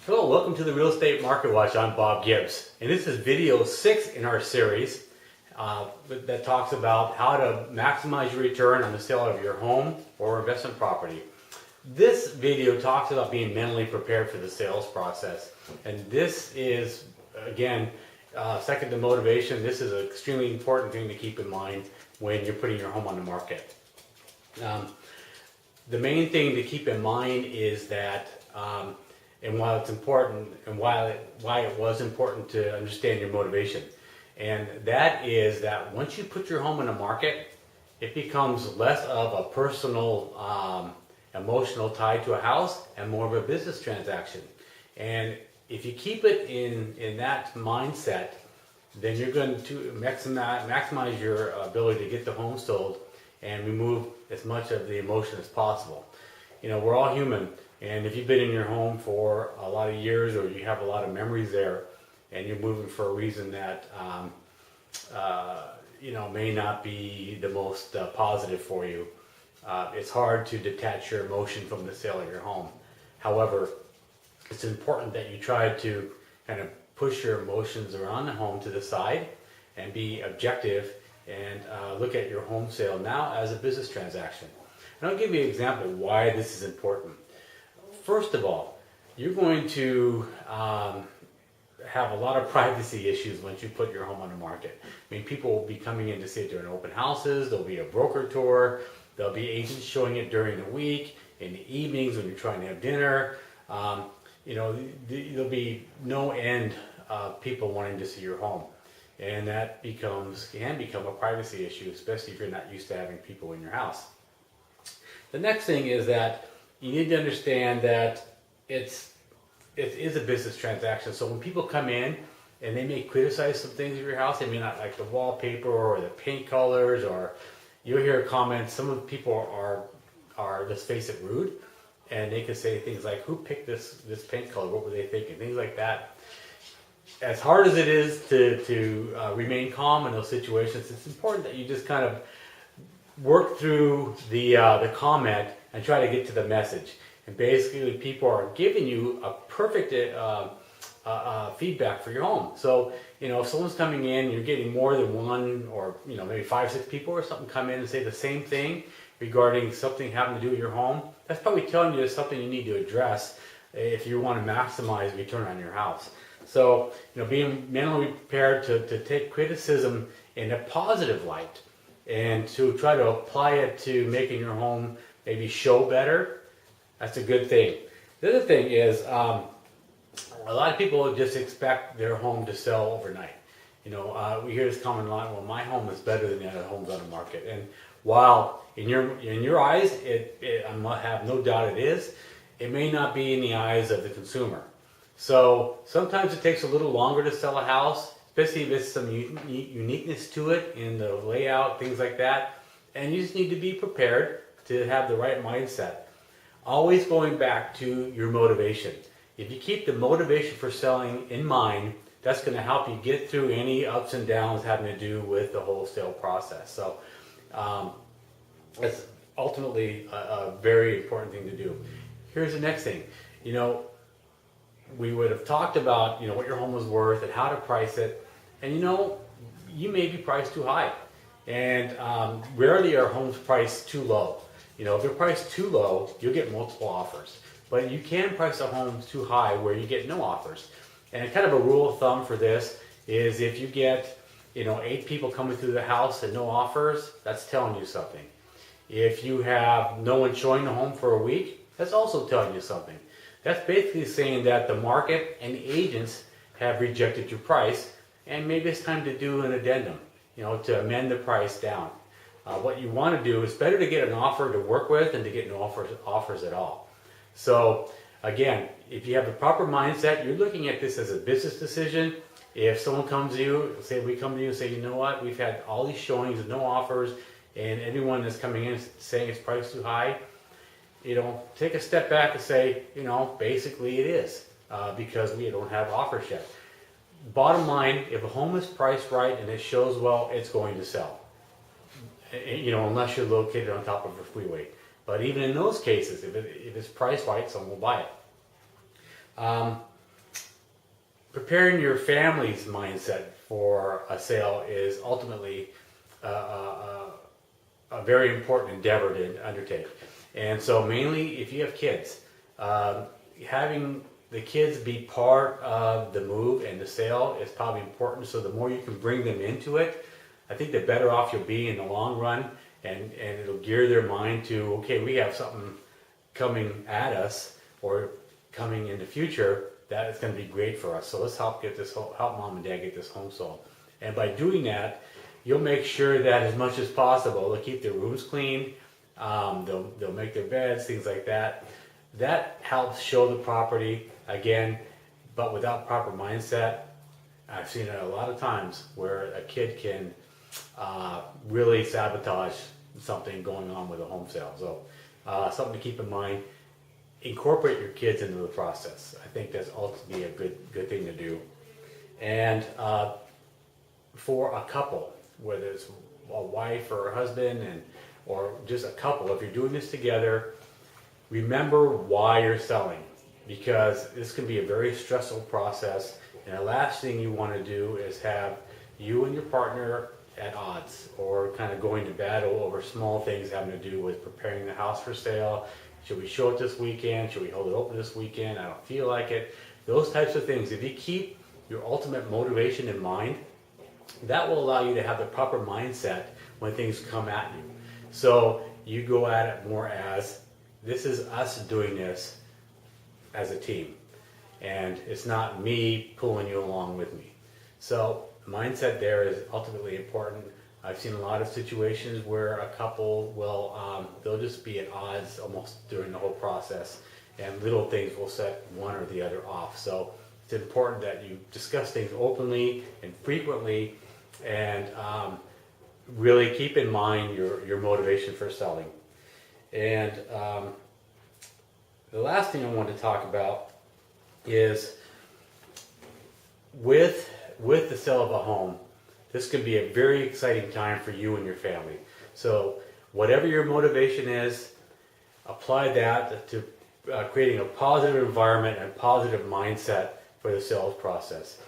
Hello, welcome to the Real Estate Market Watch. I'm Bob Gibbs, and this is video 6 in our series that talks about how to maximize your return on the sale of your home or investment property. This video talks about being mentally prepared for the sales process, and this is, again, second to motivation. This is an extremely important thing to keep in mind when you're putting your home on the market. The main thing to keep in mind is that and while it's important, and why it was important to understand your motivation, and that is that once you put your home in the market, it becomes less of a personal, emotional tie to a house and more of a business transaction. And if you keep it in that mindset, then you're going to maximize your ability to get the home sold and remove as much of the emotion as possible. You know, we're all human. And if you've been in your home for a lot of years, or you have a lot of memories there, and you're moving for a reason that may not be the most positive for you, it's hard to detach your emotion from the sale of your home. However, it's important that you try to kind of push your emotions around the home to the side and be objective and look at your home sale now as a business transaction. And I'll give you an example of why this is important. First of all, you're going to have a lot of privacy issues once you put your home on the market. I mean, people will be coming in to see it during open houses, there'll be a broker tour, there'll be agents showing it during the week, in the evenings when you're trying to have dinner. There'll be no end of people wanting to see your home. And that can become a privacy issue, especially if you're not used to having people in your house. The next thing is that you need to understand that it is a business transaction. So when people come in and they may criticize some things of your house, they may not like the wallpaper or the paint colors, or you'll hear comments. Some of the people are let's face it, rude, and they can say things like, "Who picked this paint color? What were they thinking?" Things like that. As hard as it is to remain calm in those situations, it's important that you just kind of work through the comment and try to get to the message. And basically, people are giving you a perfect feedback for your home. So, if someone's coming in, you're getting more than one, or maybe 5, 6 people or something come in and say the same thing regarding something having to do with your home. That's probably telling you there's something you need to address if you want to maximize return on your house. So, being mentally prepared to take criticism in a positive light and to try to apply it to making your home maybe show better, that's a good thing. The other thing is, a lot of people just expect their home to sell overnight. We hear this common line, "Well, my home is better than the other homes on the market." And while in your eyes, I have no doubt it is, it may not be in the eyes of the consumer. So sometimes it takes a little longer to sell a house, especially if there's some uniqueness to it in the layout, things like that. And you just need to be prepared to have the right mindset. Always going back to your motivation. If you keep the motivation for selling in mind, that's going to help you get through any ups and downs having to do with the wholesale process. So that's ultimately a very important thing to do. Here's the next thing. We would have talked about what your home was worth and how to price it, and you may be priced too high, and rarely are homes priced too low. If they're priced too low, you'll get multiple offers, but you can price the homes too high where you get no offers. And kind of a rule of thumb for this is if you get 8 people coming through the house and no offers, that's telling you something. If you have no one showing the home for a week, that's also telling you something. That's basically saying that the market and the agents have rejected your price, and maybe it's time to do an addendum, to amend the price down. What you want to do is better to get an offer to work with than to get no offers at all. So again, if you have the proper mindset, you're looking at this as a business decision. If someone comes to you, we come to you and say, "You know what, we've had all these showings and no offers, and everyone that's coming in is saying it's priced too high," take a step back and say, basically it is, because we don't have offers yet. Bottom line, if a home is priced right and it shows well, it's going to sell. Unless you're located on top of a freeway. But even in those cases, if it's priced right, someone will buy it. preparing your family's mindset for a sale is ultimately a very important endeavor to undertake. And so mainly if you have kids, having the kids be part of the move and the sale is probably important. So the more you can bring them into it, I think the better off you'll be in the long run, and it'll gear their mind to, okay, we have something coming at us or coming in the future that is going to be great for us. So let's help mom and dad get this home sold. And by doing that, you'll make sure that as much as possible, they'll keep their rooms clean, they'll make their beds, things like that. That helps show the property again, but without proper mindset, I've seen it a lot of times where a kid can really sabotage something going on with a home sale. So something to keep in mind. Incorporate your kids into the process. I think that's ultimately a good thing to do. And for a couple, whether it's a wife or a husband, or just a couple, if you're doing this together, remember why you're selling, because this can be a very stressful process. And the last thing you want to do is have you and your partner at odds, or kind of going to battle over small things having to do with preparing the house for sale. Should we show it this weekend? Should we hold it open this weekend? I don't feel like it. Those types of things. If you keep your ultimate motivation in mind, that will allow you to have the proper mindset when things come at you. So you go at it more as, this is us doing this as a team, and it's not me pulling you along with me. So mindset there is ultimately important. I've seen a lot of situations where a couple will, they'll just be at odds almost during the whole process, and little things will set one or the other off. So it's important that you discuss things openly and frequently, and really keep in mind your motivation for selling. And the last thing I want to talk about is with the sale of a home, this can be a very exciting time for you and your family. So whatever your motivation is, apply that to creating a positive environment and positive mindset for the sales process.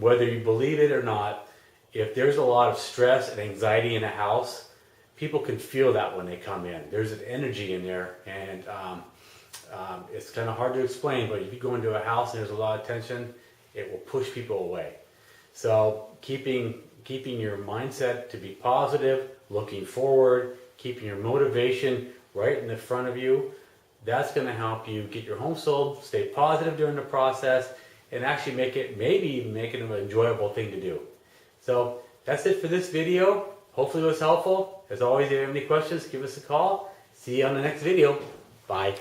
Whether you believe it or not, if there's a lot of stress and anxiety in a house, people can feel that when they come in. There's an energy in there, and it's kind of hard to explain, but if you go into a house and there's a lot of tension, it will push people away. So keeping your mindset to be positive, looking forward, keeping your motivation right in the front of you, that's going to help you get your home sold, stay positive during the process, and actually maybe even make it an enjoyable thing to do. So that's it for this video. Hopefully it was helpful. As always, if you have any questions, give us a call. See you on the next video. Bye.